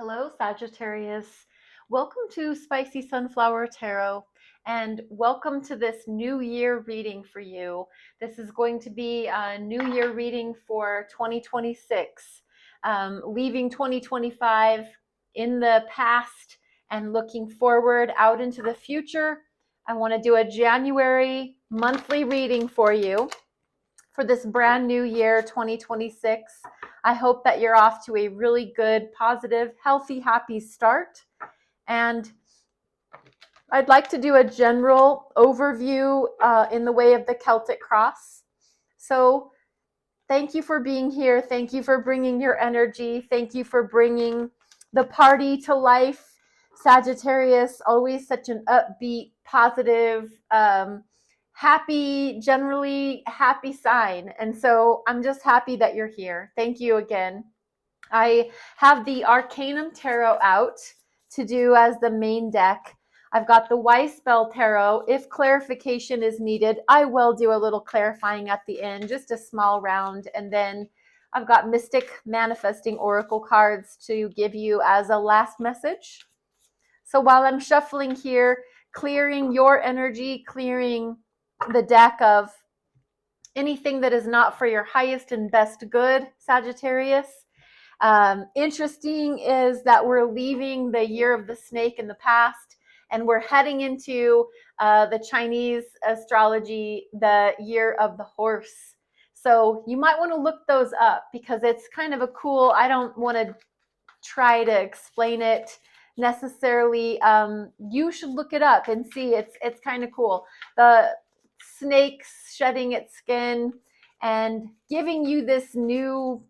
Hello, Sagittarius. Welcome to Spicy Sunflower Tarot, and welcome to this new year reading for you. This is going to be a new year reading for 2026, leaving 2025 in the past and looking forward out into the future. I want to do a January monthly reading for you for this brand new year 2026. I hope that you're off to a really good, positive, healthy, happy start. And I'd like to do a general overview in the way of the Celtic cross. So thank you for being here. Thank you for bringing your energy. Thank you for bringing the party to life. Sagittarius, always such an upbeat, positive, happy, generally happy sign. And so I'm just happy that you're here. Thank you again. I have the Arcanum Tarot out to do as the main deck. I've got the Wise Spell Tarot. If clarification is needed, I will do a little clarifying at the end, just a small round. And then I've got Mystic Manifesting Oracle cards to give you as a last message. So while I'm shuffling here, clearing your energy, clearing the deck of anything that is not for your highest and best good, Sagittarius. Interesting is that we're leaving the year of the snake in the past, and we're heading into the Chinese astrology, the year of the horse. So you might want to look those up because it's kind of a cool, I don't want to try to explain it necessarily. You should look it up and see. It's kind of cool. The snake shedding its skin and giving you this new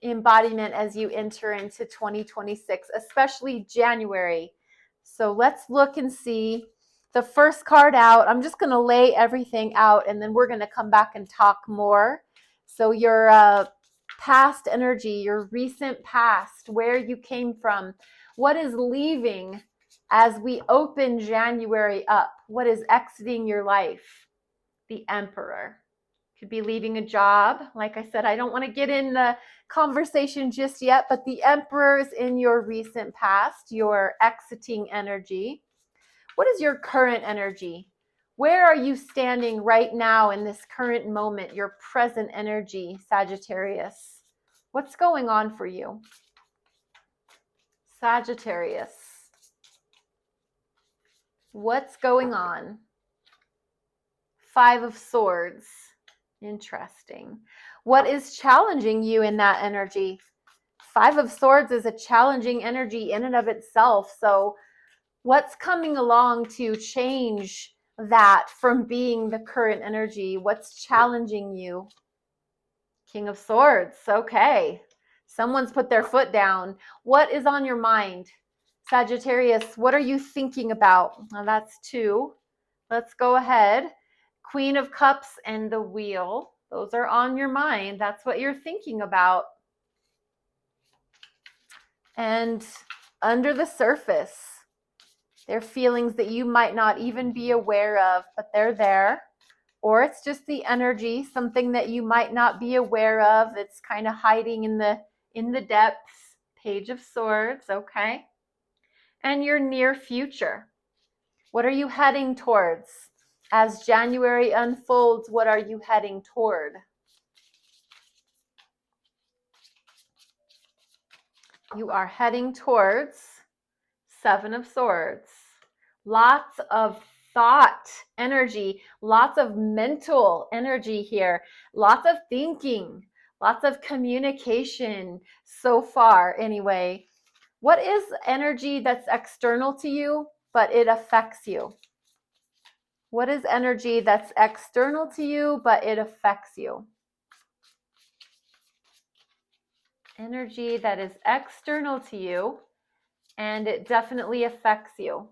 embodiment as you enter into 2026, especially January. So let's look and see the first card out. I'm just going to lay everything out and then we're going to come back and talk more. So your past energy, your recent past, where you came from, what is leaving as we open January up, what is exiting your life? The Emperor. Could be leaving a job. Like I said, I don't want to get in the conversation just yet, but the Emperor is in your recent past, your exiting energy. What is your current energy? Where are you standing right now in this current moment, your present energy, Sagittarius? What's going on for you? Sagittarius. What's going on? Five of Swords. Interesting. What is challenging you in that energy? Five of Swords is a challenging energy in and of itself. So what's coming along to change that from being the current energy? What's challenging you? King of Swords. Okay. Someone's put their foot down. What is on your mind? Sagittarius, what are you thinking about? Now that's two. Let's go ahead. Queen of Cups and the Wheel. Those are on your mind. That's what you're thinking about. And under the surface, they're feelings that you might not even be aware of, but they're there. Or it's just the energy, something that you might not be aware of that's kind of hiding in the depths. Page of Swords, okay. And your near future. What are you heading towards? As January unfolds, what are you heading toward? You are heading towards Seven of Swords. Lots of thought energy, lots of mental energy here, lots of thinking, lots of communication so far anyway. What is energy that's external to you, but it affects you? What is energy that's external to you, but it affects you? Energy that is external to you, and it definitely affects you.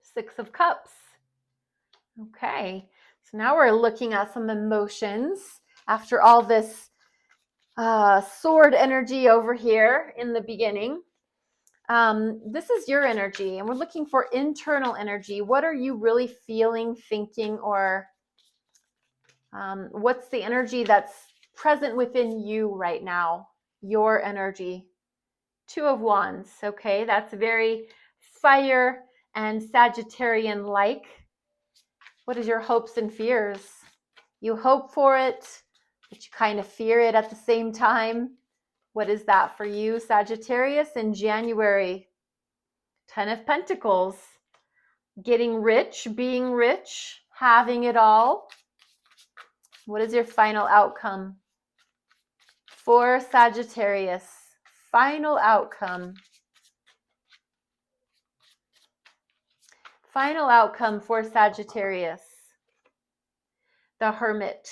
Six of Cups. Okay, so now we're looking at some emotions after all this sword energy over here in the beginning. This is your energy, and we're looking for internal energy. What are you really feeling, thinking, or what's the energy that's present within you right now? your energy. Two of Wands. Okay, that's very fire and Sagittarian-like. What is your hopes and fears? You hope for it, but you kind of fear it at the same time. What is that for you, Sagittarius, in January? Ten of Pentacles. Getting rich, being rich, having it all. What is your final outcome for Sagittarius? Final outcome. Final outcome for Sagittarius. The Hermit.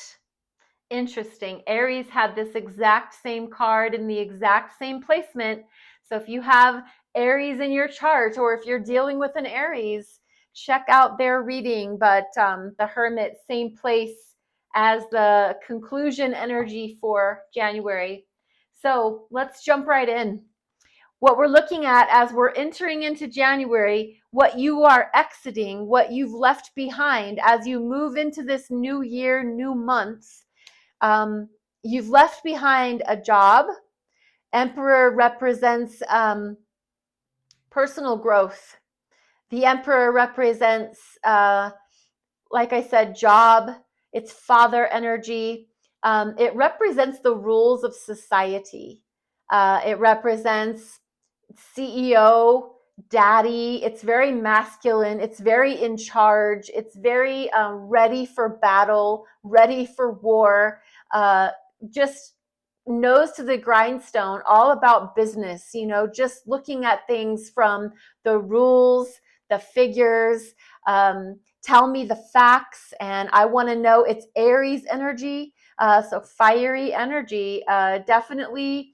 Interesting. Aries had this exact same card in the exact same placement. So if you have Aries in your chart, or if you're dealing with an Aries, check out their reading. But the Hermit, same place as the conclusion energy for January. So let's jump right in. What we're looking at as we're entering into January, what you are exiting, what you've left behind as you move into this new year, new months. You've left behind a job. Emperor represents personal growth. The Emperor represents, like I said, job. It's father energy. It represents the rules of society. It represents CEO, daddy. It's very masculine. It's very in charge. It's very ready for battle, ready for war. Just nose to the grindstone, all about business, just looking at things from the rules, the figures. Tell me the facts, and I want to know. It's Aries energy, so fiery energy, definitely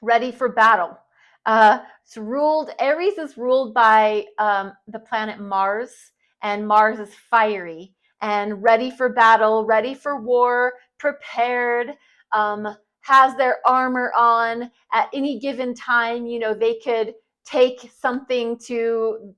ready for battle. Aries is ruled by the planet Mars, and Mars is fiery and ready for battle, ready for war, prepared, has their armor on. At any given time, they could take something to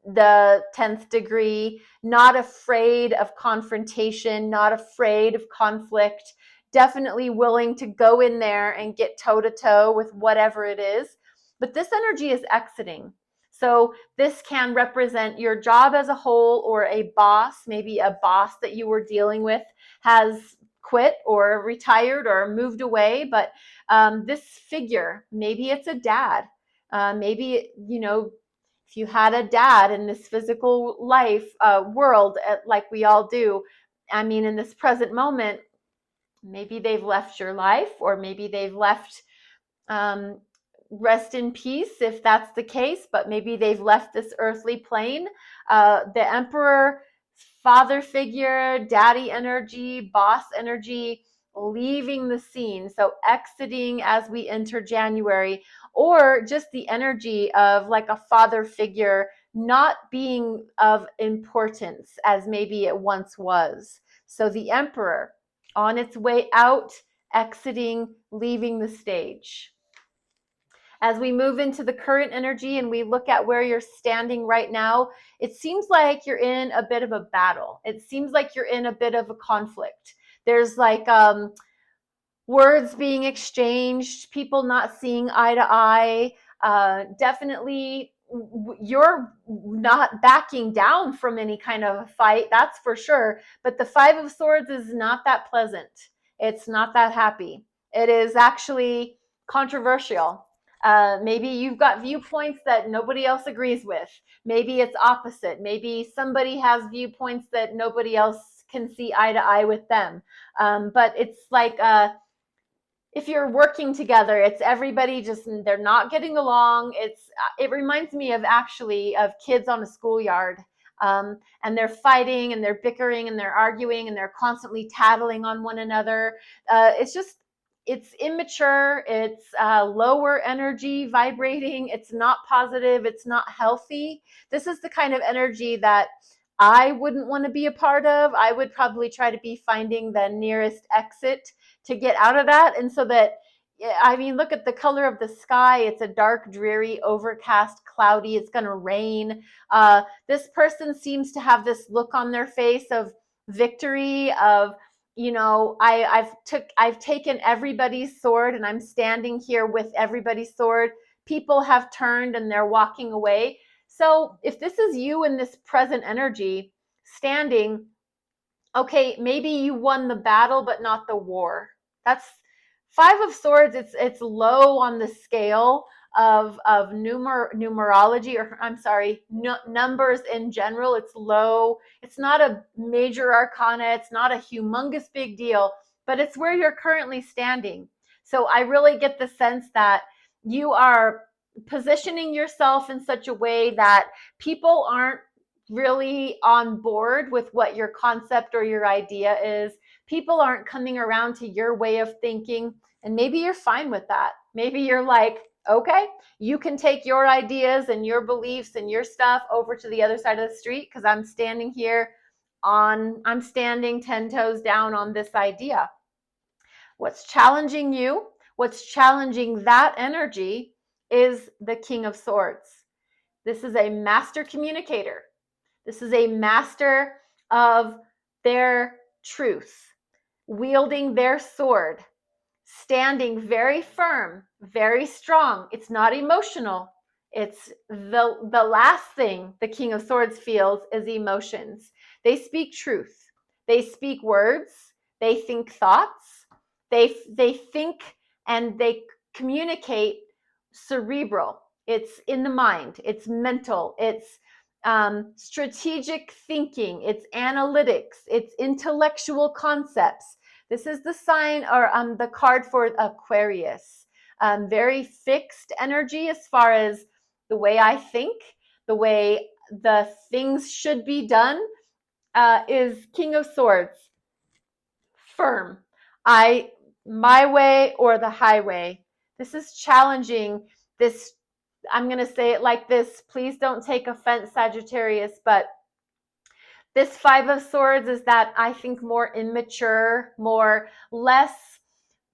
the 10th degree, not afraid of confrontation, not afraid of conflict, definitely willing to go in there and get toe to toe with whatever it is. But this energy is exiting. So this can represent your job as a whole, or a boss, maybe a boss that you were dealing with has quit or retired or moved away. But this figure, maybe it's a dad, maybe, if you had a dad in this physical life world, like we all do, I mean, in this present moment, maybe they've left your life, or maybe they've left, rest in peace if that's the case, but maybe they've left this earthly plane. The Emperor, father figure, daddy energy, boss energy, leaving the scene. So exiting as we enter January, or just the energy of like a father figure not being of importance as maybe it once was. So the Emperor on its way out, exiting, leaving the stage. As we move into the current energy and we look at where you're standing right now, it seems like you're in a bit of a battle. It seems like you're in a bit of a conflict. There's like words being exchanged, people not seeing eye to eye. Definitely, you're not backing down from any kind of a fight, that's for sure. But the Five of Swords is not that pleasant. It's not that happy. It is actually controversial. Maybe you've got viewpoints that nobody else agrees with. Maybe it's opposite. Maybe somebody has viewpoints that nobody else can see eye to eye with them. But it's like if you're working together, it's everybody just, they're not getting along. It reminds me of kids on a schoolyard, and they're fighting and they're bickering and they're arguing and they're constantly tattling on one another. It's immature. It's lower energy vibrating. It's not positive. It's not healthy. This is the kind of energy that I wouldn't want to be a part of. I would probably try to be finding the nearest exit to get out of that. And so that, I mean, look at the color of the sky. It's a dark, dreary, overcast, cloudy. It's going to rain. This person seems to have this look on their face of victory, of I've taken everybody's sword and I'm standing here with everybody's sword. People have turned and they're walking away. So if this is you in this present energy standing, okay, maybe you won the battle, but not the war. That's Five of Swords. It's low on the scale of numerology, or I'm sorry, numbers in general. It's low. It's not a major arcana. It's not a humongous big deal, but it's where you're currently standing. So I really get the sense that you are positioning yourself in such a way that people aren't really on board with what your concept or your idea is. People aren't coming around to your way of thinking, and maybe you're fine with that. Maybe you're like, okay, you can take your ideas and your beliefs and your stuff over to the other side of the street because I'm standing 10 toes down on this idea. What's challenging you, what's challenging that energy is the King of Swords. This is a master communicator. This is a master of their truth, wielding their sword, standing very firm, very strong. It's not emotional. It's the last thing the King of Swords feels is emotions. They speak truth. They speak words. They think thoughts. They think and they communicate cerebral. It's in the mind. It's mental. It's strategic thinking. It's analytics. It's intellectual concepts. This is the sign or the card for Aquarius. Very fixed energy as far as the way I think, the way the things should be done, is King of Swords. Firm. My way or the highway. This is challenging. I'm going to say it like this. Please don't take offense, Sagittarius, but this Five of Swords is that, I think, more immature, less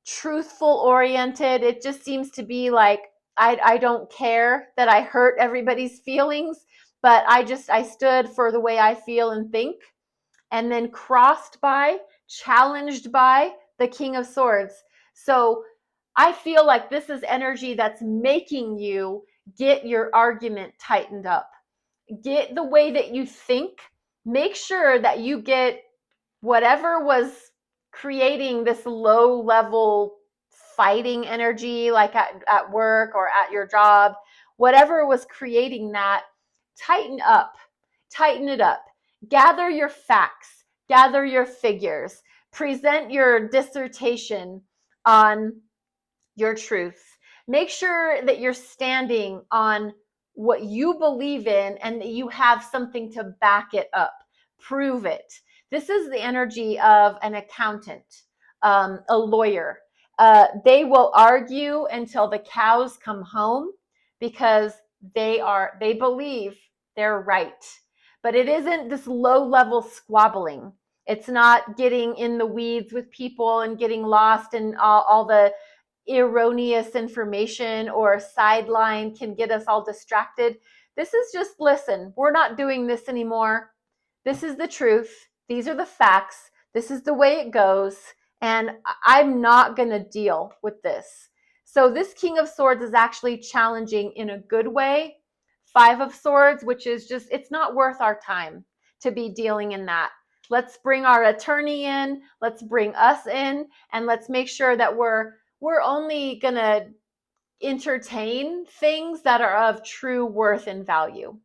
truthful oriented. It just seems to be like, I don't care that I hurt everybody's feelings, but I stood for the way I feel and think, and then challenged by the King of Swords. So I feel like this is energy that's making you get your argument tightened up. Get the way that you think. Make sure that you get whatever was creating this low level fighting energy, like at work or at your job, whatever was creating that, tighten it up. Gather your facts, gather your figures, present your dissertation on your truth. Make sure that you're standing on what you believe in and that you have something to back it up. Prove it. This is the energy of an accountant, a lawyer. They will argue until the cows come home because they believe they're right. But it isn't this low level squabbling. It's not getting in the weeds with people and getting lost in all the erroneous information or sideline can get us all distracted. This is just, listen, we're not doing this anymore. This is the truth. These are the facts. This is the way it goes. And I'm not going to deal with this. So this King of Swords is actually challenging in a good way. Five of Swords, which is just, it's not worth our time to be dealing in that. Let's bring our attorney in. Let's bring us in. And let's make sure that we're only going to entertain things that are of true worth and value.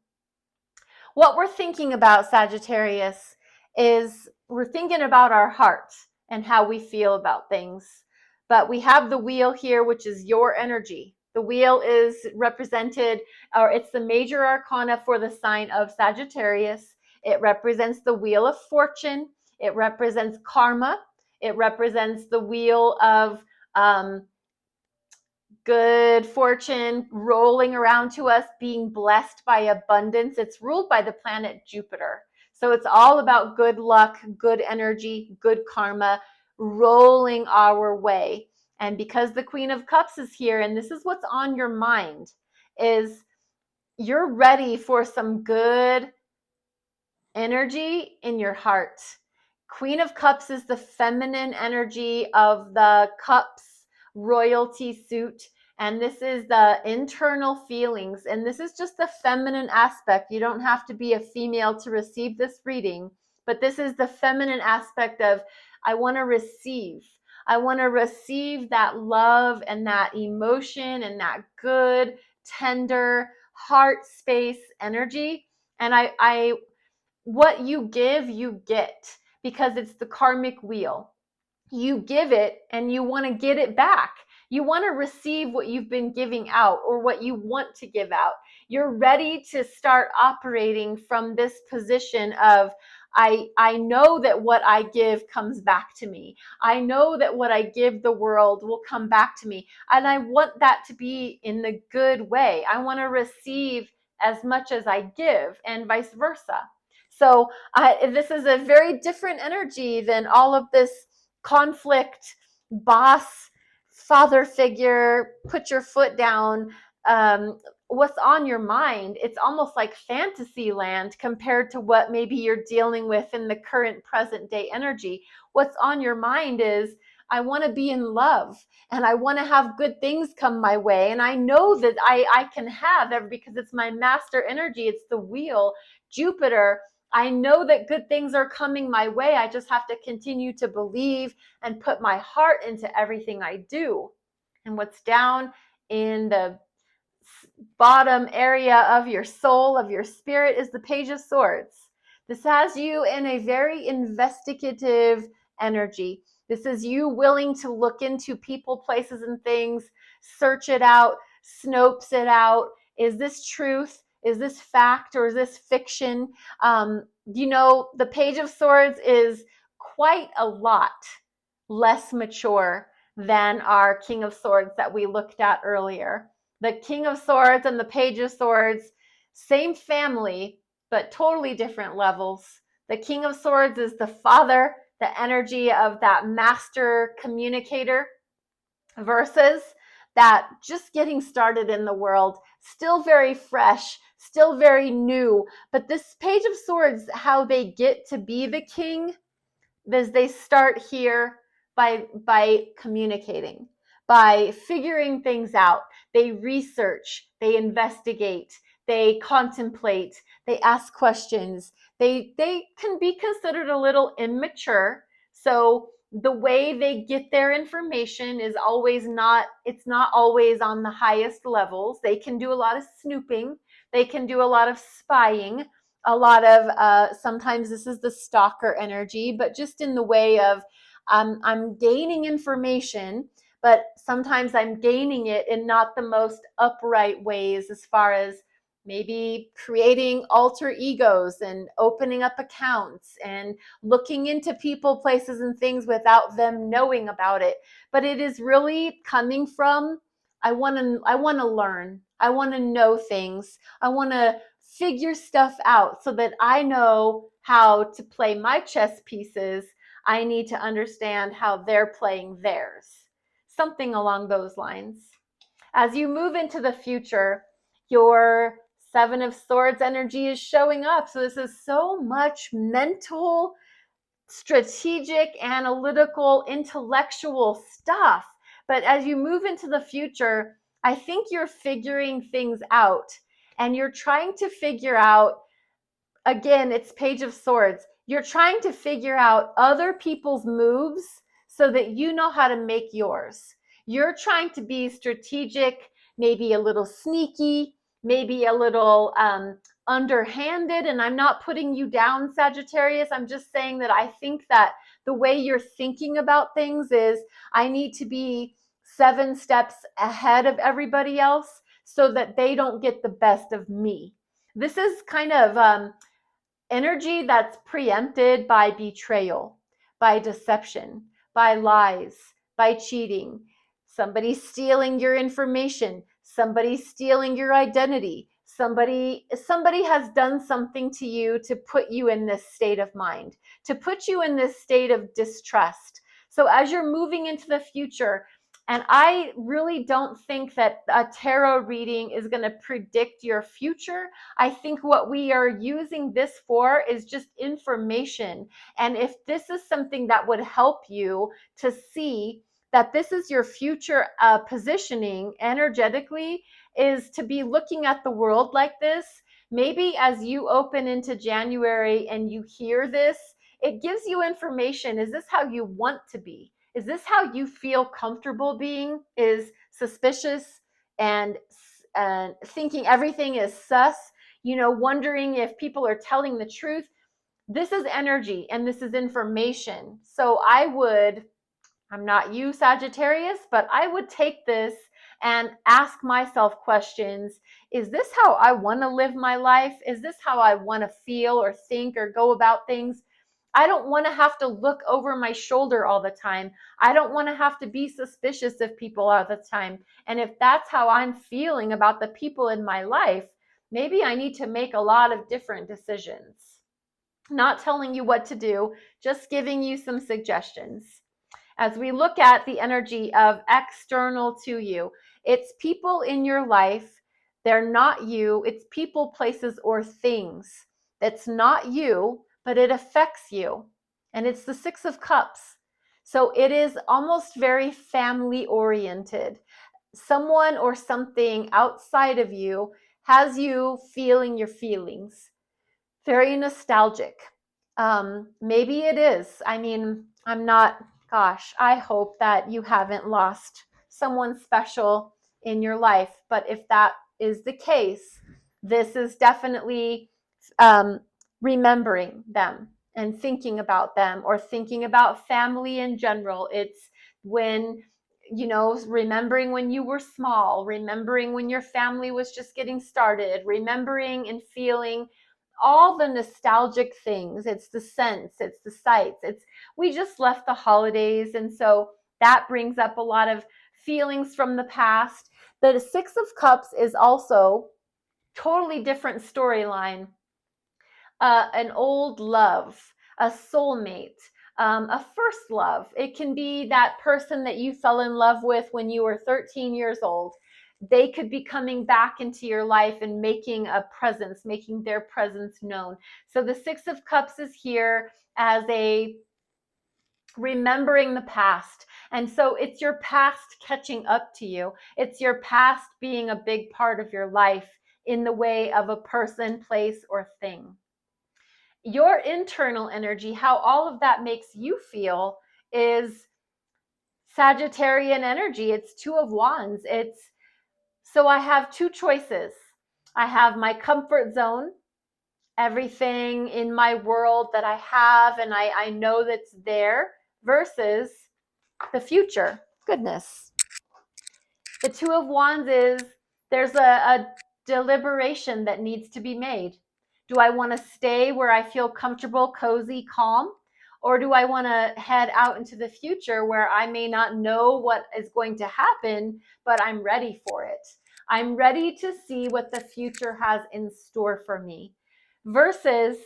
What we're thinking about, Sagittarius, is we're thinking about our heart and how we feel about things. But we have the wheel here, which is your energy. The wheel is represented, or it's the major arcana for the sign of Sagittarius. It represents the wheel of fortune. It represents karma. It represents the wheel of good fortune rolling around to us, being blessed by abundance. It's ruled by the planet Jupiter. So it's all about good luck, good energy, good karma rolling our way. And because the Queen of Cups is here, and this is what's on your mind, is you're ready for some good energy in your heart. Queen of Cups is the feminine energy of the Cups royalty suit. And this is the internal feelings. And this is just the feminine aspect. You don't have to be a female to receive this reading, but this is the feminine aspect of, I want to receive. I want to receive that love and that emotion and that good, tender, heart space energy. And what you give, you get, because it's the karmic wheel. You give it and you want to get it back. You want to receive what you've been giving out or what you want to give out. You're ready to start operating from this position of, I know that what I give comes back to me. I know that what I give the world will come back to me. And I want that to be in the good way. I want to receive as much as I give and vice versa. So this is a very different energy than all of this conflict, boss, father figure, put your foot down. What's on your mind? It's almost like fantasy land compared to what maybe you're dealing with in the current present day energy. What's on your mind is, I want to be in love and I want to have good things come my way. And I know that I can have every, because it's my master energy. It's the wheel, Jupiter. I know that good things are coming my way. I just have to continue to believe and put my heart into everything I do. And what's down in the bottom area of your soul, of your spirit, is the Page of Swords. This has you in a very investigative energy. This is you willing to look into people, places, and things, search it out, snopes it out. Is this truth? Is this fact or is this fiction? The Page of Swords is quite a lot less mature than our King of Swords that we looked at earlier. The King of Swords and the Page of Swords, same family, but totally different levels. The King of Swords is the father, the energy of that master communicator, versus that just getting started in the world, still very fresh, still very new. But this Page of Swords, how they get to be the king, is they start here by communicating, by figuring things out. They research, they investigate, they contemplate, they ask questions. They can be considered a little immature. So the way they get their information is it's not always on the highest levels. They can do a lot of snooping. They can do a lot of spying, a lot of, sometimes this is the stalker energy, but just in the way of, I'm gaining information, but sometimes I'm gaining it in not the most upright ways, as far as maybe creating alter egos and opening up accounts and looking into people, places, and things without them knowing about it. But it is really coming from, I want to learn. I want to know things. I want to figure stuff out so that I know how to play my chess pieces. I need to understand how they're playing theirs. Something along those lines. As you move into the future, your Seven of Swords energy is showing up. So this is so much mental, strategic, analytical, intellectual stuff. But as you move into the future, I think you're figuring things out, and you're trying to figure out, again, it's Page of Swords. You're trying to figure out other people's moves so that you know how to make yours. You're trying to be strategic, maybe a little sneaky, maybe a little underhanded. And I'm not putting you down, Sagittarius. I'm just saying that I think that the way you're thinking about things is, I need to be 7 steps ahead of everybody else so that they don't get the best of me. This is kind of energy that's preempted by betrayal, by deception, by lies, by cheating, somebody stealing your information, somebody stealing your identity, somebody has done something to you to put you in this state of mind, to put you in this state of distrust. So as you're moving into the future, And I really don't think that a tarot reading is going to predict your future. I think what we are using this for is just information. And if this is something that would help you to see that this is your future positioning energetically, is to be looking at the world like this. Maybe as you open into January and you hear this, it gives you information. Is this how you want to be? Is this how you feel comfortable being? Is suspicious and thinking everything is sus, wondering if people are telling the truth. This is energy and this is information. So I'm not you, Sagittarius, but I would take this and ask myself questions. Is this how I want to live my life? Is this how I want to feel or think or go about things? I don't want to have to look over my shoulder all the time. I don't want to have to be suspicious of people all the time. And if that's how I'm feeling about the people in my life, maybe I need to make a lot of different decisions. Not telling you what to do, just giving you some suggestions. As we look at the energy of external to you, it's people in your life. They're not you. It's people, places, or things. That's not you, but it affects you. And it's the Six of Cups. So it is almost very family oriented. Someone or something outside of you has you feeling your feelings. Very nostalgic. Maybe it is. I mean, I hope that you haven't lost someone special in your life. But if that is the case, this is definitely remembering them and thinking about them, or thinking about family in general. It's when, remembering when you were small, remembering when your family was just getting started, remembering and feeling all the nostalgic things. It's the scents, it's the sights. We just left the holidays, and so that brings up a lot of feelings from the past. The Six of Cups is also totally different storyline. An old love, a soulmate, a first love. It can be that person that you fell in love with when you were 13 years old. They could be coming back into your life and making their presence known. So the Six of Cups is here as a remembering the past. And so it's your past catching up to you. It's your past being a big part of your life in the way of a person, place, or thing. Your internal energy, how all of that makes you feel, is Sagittarian energy. It's Two of Wands. So I have two choices. I have my comfort zone, everything in my world that I have and I know that's there, versus the future. Goodness. The Two of Wands is there's a deliberation that needs to be made. Do I want to stay where I feel comfortable, cozy, calm? Or do I want to head out into the future where I may not know what is going to happen, but I'm ready for it? I'm ready to see what the future has in store for me. Versus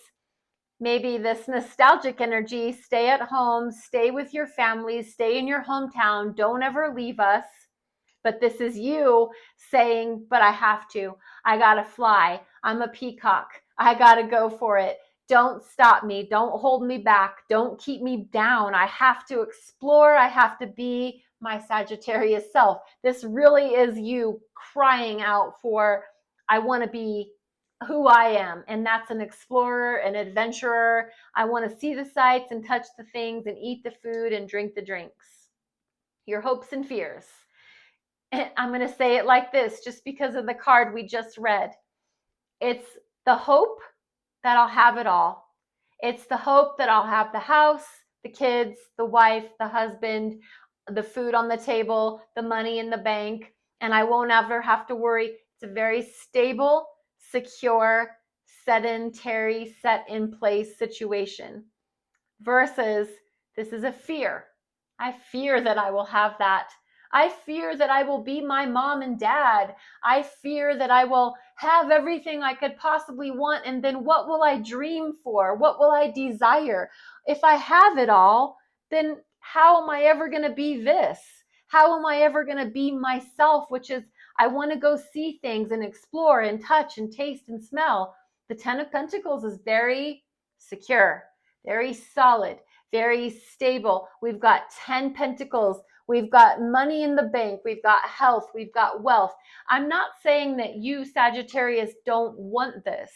maybe this nostalgic energy, stay at home, stay with your family, stay in your hometown, don't ever leave us. But this is you saying, but I have to. I got to fly. I'm a peacock. I got to go for it. Don't stop me. Don't hold me back. Don't keep me down. I have to explore. I have to be my Sagittarius self. This really is you crying out for, I want to be who I am. And that's an explorer, an adventurer. I want to see the sights and touch the things and eat the food and drink the drinks. Your hopes and fears. I'm going to say it like this just because of the card we just read. It's the hope that I'll have it all. It's the hope that I'll have the house, the kids, the wife, the husband, the food on the table, the money in the bank, and I won't ever have to worry. It's a very stable, secure, sedentary, set in place situation. Versus this is a fear. I fear that I will have that. I fear that I will be my mom and dad. I fear that I will have everything I could possibly want. And then what will I dream for? What will I desire? If I have it all, then how am I ever going to be this? How am I ever going to be myself, which is I want to go see things and explore and touch and taste and smell. The 10 of Pentacles is very secure, very solid, very stable. We've got 10 Pentacles. We've got money in the bank. We've got health. We've got wealth. I'm not saying that you, Sagittarius, don't want this.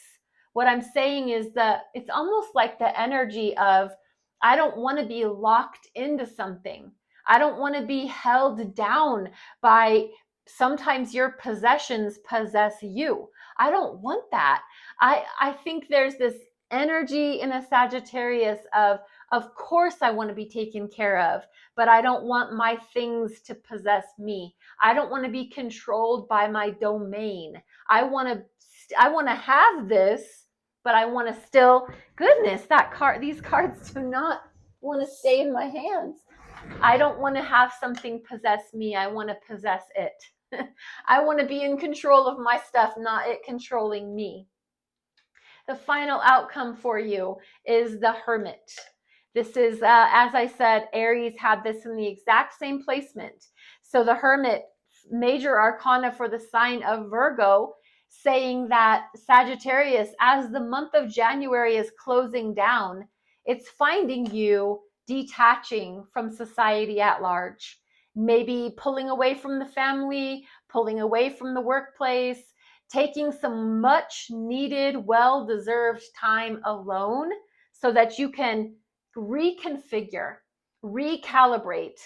What I'm saying is that it's almost like the energy of, I don't want to be locked into something. I don't want to be held down by sometimes your possessions possess you. I don't want that. I think there's this energy in a Sagittarius of course I want to be taken care of, but I don't want my things to possess me. I don't want to be controlled by my domain. I want to have this, but I want to still, goodness, these cards do not want to stay in my hands. I don't want to have something possess me. I want to possess it. I want to be in control of my stuff, not it controlling me. The final outcome for you is the Hermit. This is, as I said, Aries had this in the exact same placement. So the Hermit, major arcana for the sign of Virgo, saying that Sagittarius, as the month of January is closing down, it's finding you detaching from society at large. Maybe pulling away from the family, pulling away from the workplace, taking some much needed, well-deserved time alone so that you can reconfigure, recalibrate,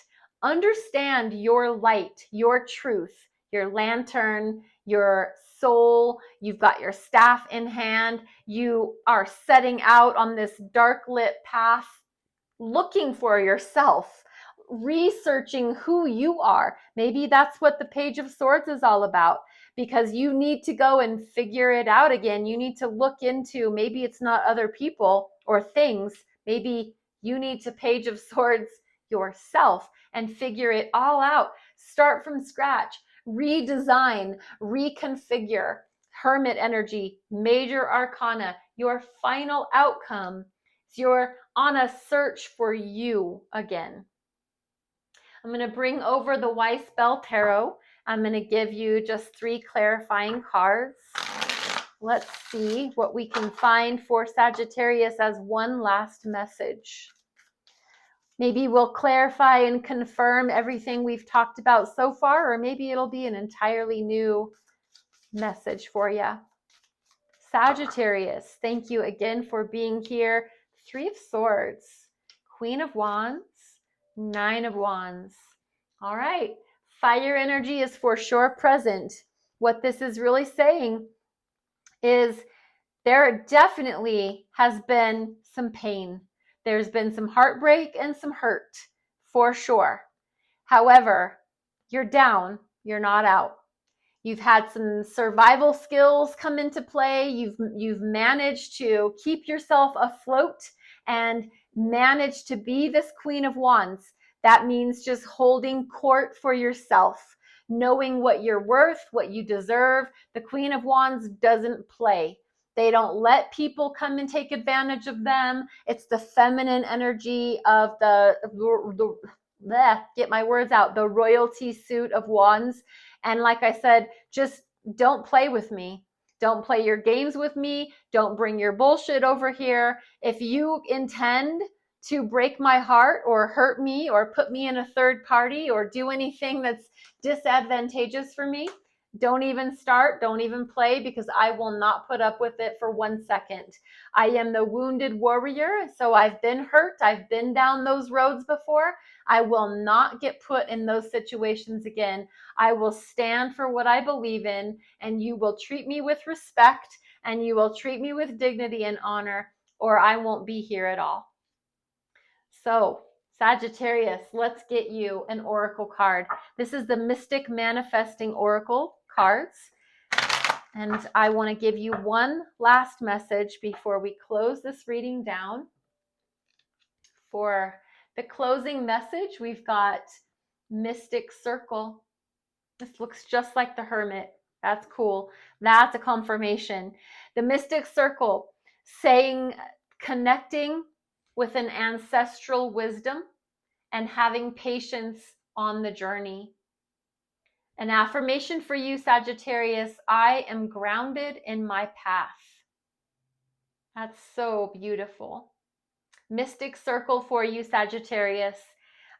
understand your light, your truth, your lantern, your soul. You've got your staff in hand. You are setting out on this dark lit path, looking for yourself, researching who you are. Maybe that's what the Page of Swords is all about, because you need to go and figure it out again. You need to look into, maybe it's not other people or things. Maybe you need to Page of Swords yourself and figure it all out. Start from scratch, redesign, reconfigure. Hermit energy, major arcana, your final outcome. You're on a search for you again. I'm going to bring over the Weiss Bell Tarot. I'm going to give you just 3 clarifying cards. Let's see what we can find for Sagittarius as one last message. Maybe we'll clarify and confirm everything we've talked about so far, or maybe it'll be an entirely new message for you. Sagittarius, thank you again for being here. 3 of Swords, Queen of Wands, 9 of Wands. All right, fire energy is for sure present. What this is really saying is there definitely has been some pain. There's been some heartbreak and some hurt, for sure. However, you're down, you're not out. You've had some survival skills come into play. You've managed to keep yourself afloat and managed to be this Queen of Wands. That means just holding court for yourself, knowing what you're worth, what you deserve. The Queen of Wands doesn't play. They don't let people come and take advantage of them. It's the feminine energy of get my words out, the royalty suit of wands. And like I said, just don't play with me. Don't play your games with me. Don't bring your bullshit over here. If you intend to break my heart or hurt me or put me in a third party or do anything that's disadvantageous for me, don't even start, don't even play, because I will not put up with it for 1 second. I am the wounded warrior, so I've been hurt. I've been down those roads before. I will not get put in those situations again. I will stand for what I believe in, and you will treat me with respect, and you will treat me with dignity and honor, or I won't be here at all. So, Sagittarius, let's get you an oracle card. This is the Mystic Manifesting Oracle cards. And I want to give you one last message before we close this reading down. For the closing message, we've got Mystic Circle. This looks just like the Hermit. That's cool. That's a confirmation. The Mystic Circle, saying, connecting with an ancestral wisdom and having patience on the journey. An affirmation for you, Sagittarius: I am grounded in my path. That's so beautiful. Mystic circle for you, Sagittarius.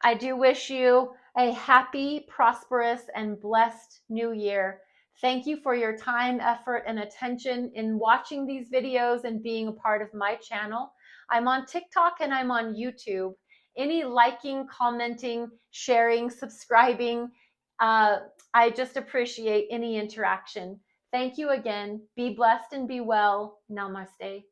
I do wish you a happy, prosperous, and blessed new year. Thank you for your time, effort, and attention in watching these videos and being a part of my channel. I'm on TikTok and I'm on YouTube. Any liking, commenting, sharing, subscribing, I just appreciate any interaction. Thank you again. Be blessed and be well. Namaste.